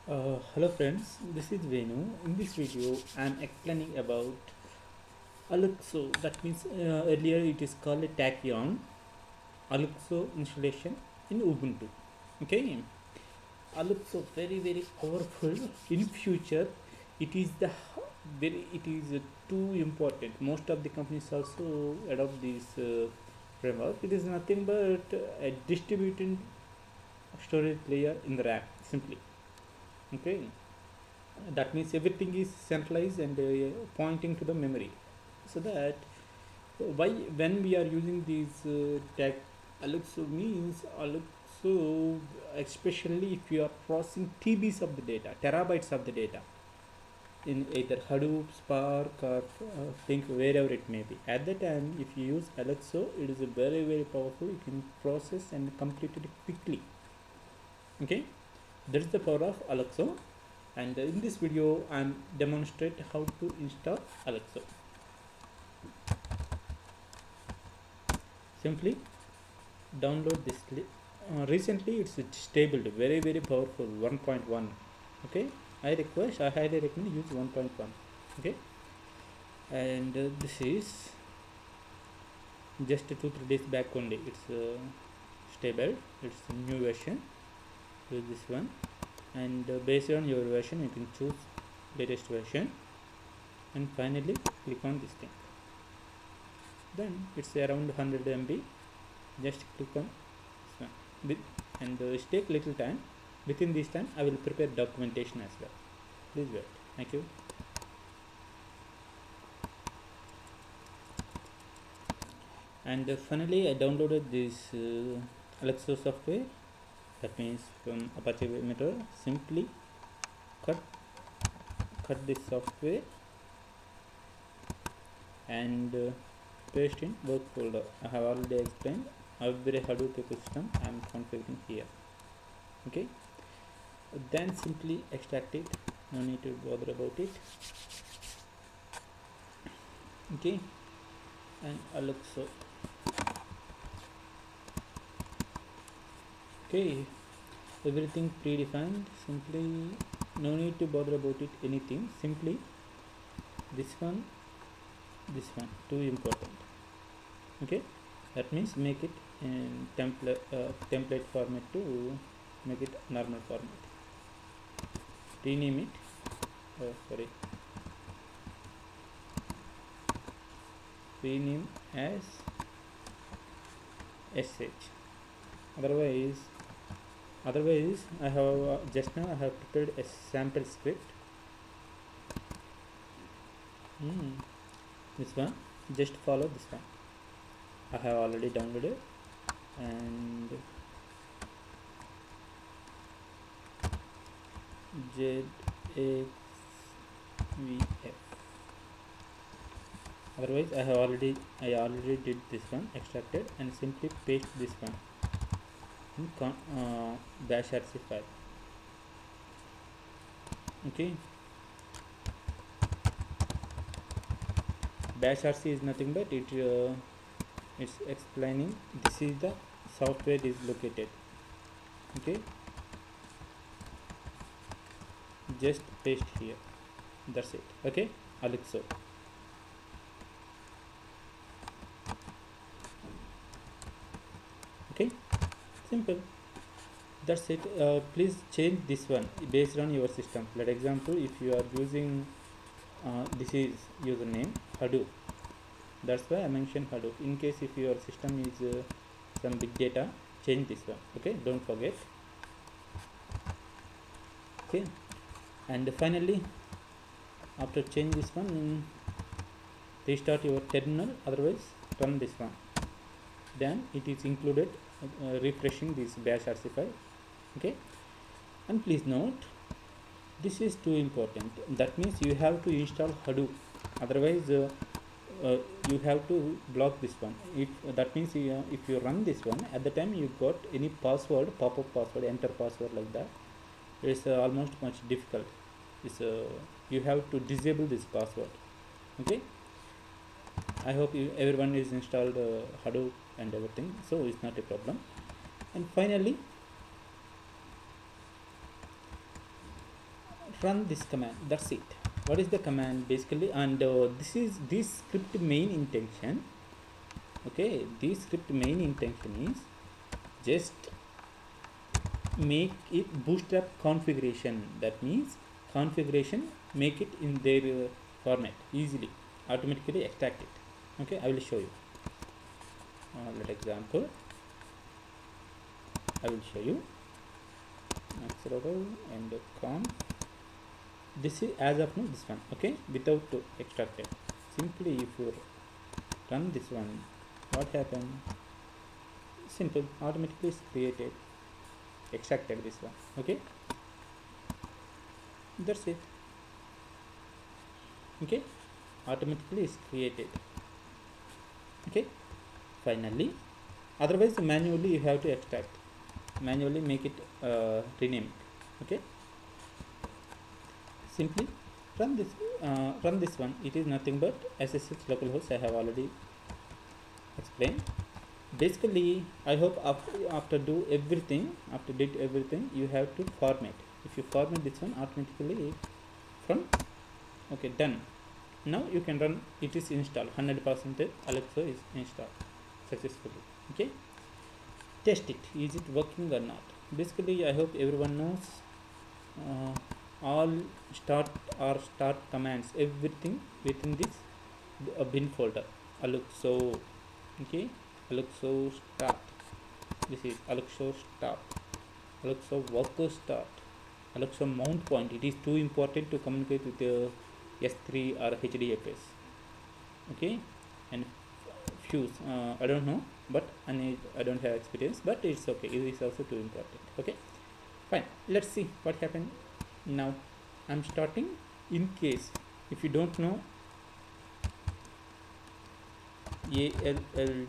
Hello friends, this is Venu. In this video, I am explaining about Aluxo. That means earlier it is called a Tachyon Aluxo installation in Ubuntu. Okay, Aluxo very powerful. In future, it is the too important. Most of the companies also adopt this framework. It is nothing but a distributed storage layer in the rack. Simply, okay. That means everything is centralized and pointing to the memory, so that why when we are using these tag Aluxo means Aluxo, especially if you are processing TBs of the data, terabytes of the data in either Hadoop, Spark, or think wherever it may be. At the time, if you use Aluxo, it is a very powerful. You can process and complete it quickly. Okay, that is the power of Aluxo. And in this video I am demonstrate how to install Aluxo. Simply download this. Recently it's stable, very powerful 1.1. Okay, I highly recommend use 1.1. Okay, and this is just 2-3 days back only. It's stable. It's a new version. Use this one, and based on your version you can choose latest version, and finally click on this thing. Then it's around 100 MB. Just click on this one and it take little time. Within this time I will prepare documentation as well. Please wait. Thank you. And finally I downloaded this Aluxo software. That means from Apache Meteor. Simply cut this software and paste in work folder. I have already explained every Hadoop ecosystem I am configuring here. Okay, then simply extract it. No need to bother about it. Okay, and Aluxo. Okay, everything predefined. Simply no need to bother about it anything. Simply this one too important. Okay, that means make it in template format to make it normal format. Rename it rename as sh. Otherwise I have just now I have prepared a sample script. This one, just follow this one. I have already downloaded, and ZXVF. Otherwise I already did this one, extracted, and simply paste this one in bash rc file. Okay, bash rc is nothing but it's explaining this is the software is located. Okay, just paste here. That's it. Okay, Aluxo. Okay, simple. That's it. Please change this one based on your system. For example, if you are using this is username Hadoop, that's why I mentioned Hadoop. In case if your system is some big data, change this one. Okay, don't forget. Okay, and finally after change this one, restart your terminal. Otherwise run this one, then it is included refreshing this bash rc file. Okay, and please note this is too important. That means you have to install Hadoop. Otherwise you have to block this one. If that means if you run this one, at the time you got any password, pop-up password, enter password like that, it's almost much difficult. It's you have to disable this password. Okay, I hope everyone is installed Hadoop and everything, so it's not a problem. And finally run this command. That's it. What is the command basically? And this is this script main intention. Okay, this script main intention is just make it bootstrap configuration. That means configuration, make it in their format easily, automatically extract it. Okay, I will show you. Let example. I will show you. And conf. This is as of now this one. Okay, without extracted. Simply if you run this one, what happened? Simple, automatically is created, extracted this one. Okay, that's it. Okay, automatically is created. Okay, finally, otherwise manually you have to extract, manually make it rename it. Okay, simply run this one. It is nothing but SSH localhost. I have already explained. Basically, I hope after did everything, you have to format. If you format this one, automatically from okay, done. Now you can run. It is installed 100%. Alexa is installed successfully. Okay, test it. Is it working or not? Basically, I hope everyone knows all start commands, everything within this bin folder. Alexa. Okay, Alexa start. This is Alexa start. Alexa worker start. Alexa mount point. It is too important to communicate with the S3 or HDFS. Okay, and fuse. I don't know, but I don't have experience, but it's okay. It is also too important. Okay, fine. Let's see what happened now. I'm starting. In case if you don't know, ALLUX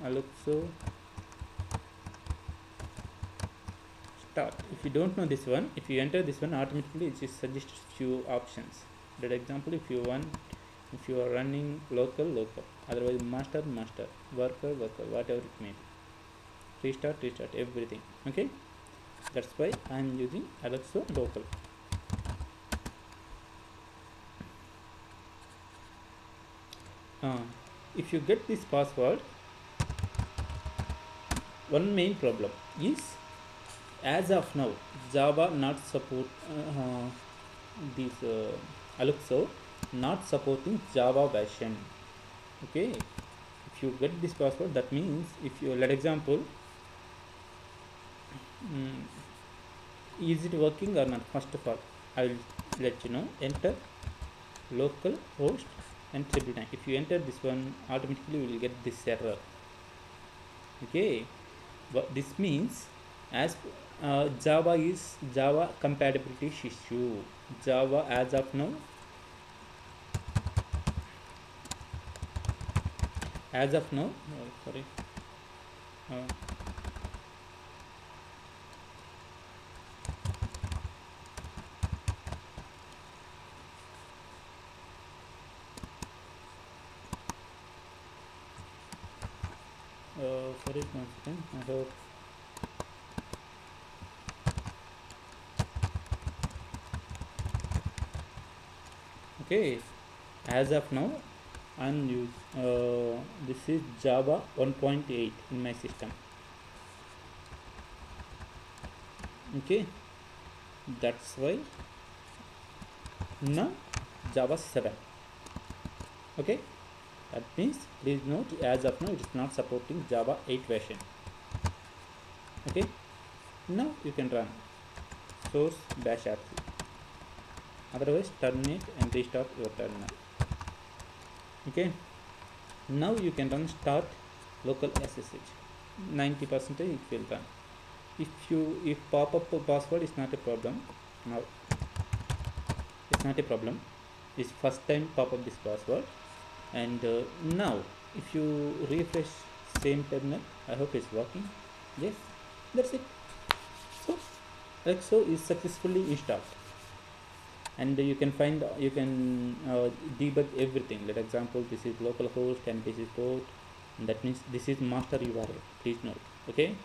Alexa start. If you don't know this one, if you enter this one, automatically it just suggests few options. That example, if you are running local, otherwise master, worker, whatever it may be, restart, everything. Okay, that's why I am using Alexa local. If you get this password, one main problem is, as of now, Java not support this Alexa not supporting Java version. Okay, if you get this password, that means if you, let example, is it working or not? First of all, I will let you know. Enter local host and 999. If you enter this one, automatically you will get this error. Okay, but this means as Java compatibility issue. Java as of now, sorry, sorry, 1 second. I hope. Okay, as of now, I'm using this is Java 1.8 in my system. Okay, that's why now Java 7. Okay, that means please note, as of now it is not supporting Java 8 version. Okay, now you can run source -rc. Otherwise terminate and restart your terminal. Okay, now you can run start local SSH. 90% it will run. If pop-up password is not a problem, now it's not a problem. It's first time pop up this password. And now if you refresh same terminal, I hope it's working. Yes, that's it. So Alexa is successfully installed, and you can debug everything. Let example, this is localhost and this is port, and that means this is master URL. Please note. Okay,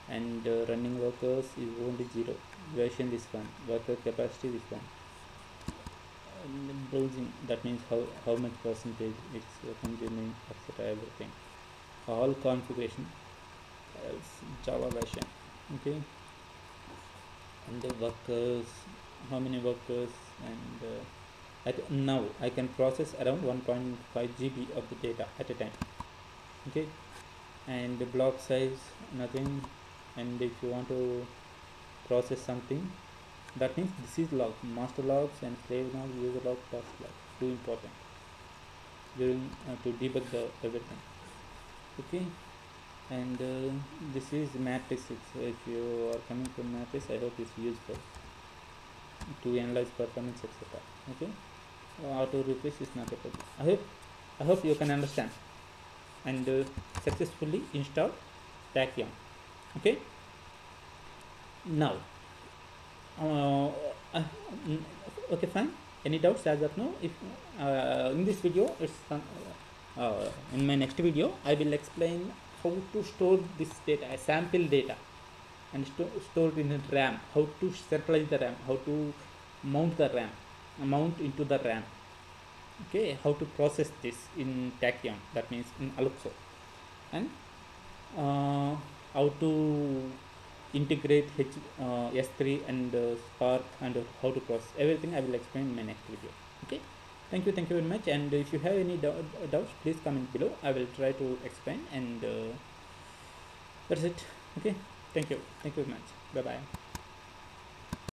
and running workers is only 0, version is 1, worker capacity is 1, and browsing, that means how much percentage it's consuming, etc. everything, all configuration else Java version. Okay, and the workers, how many workers, and now I can process around 1.5 GB of the data at a time. Okay, and the block size nothing, and if you want to process something, that means this is log, master logs and slave log, user log, task log, too important during to debug the everything. Okay, and this is matrices. If you are coming from matrix, I hope it's useful to analyze performance, etc. Okay, auto refresh is not a problem. I hope you can understand and successfully install Tachyon. Okay, now uh, uh, mm, okay, fine. Any doubts as of now? If in this video, in my next video I will explain how to store this data, sample data, and store it in a RAM, how to centralize the RAM, how to mount the RAM, mount into the RAM. Okay, how to process this in Tachyon, that means in Aluxo, and how to integrate S3 and Spark, and how to process everything. I will explain in my next video. Okay, thank you very much, and if you have any doubts, please comment below. I will try to explain, and that's it. Okay, thank you very much. Bye bye.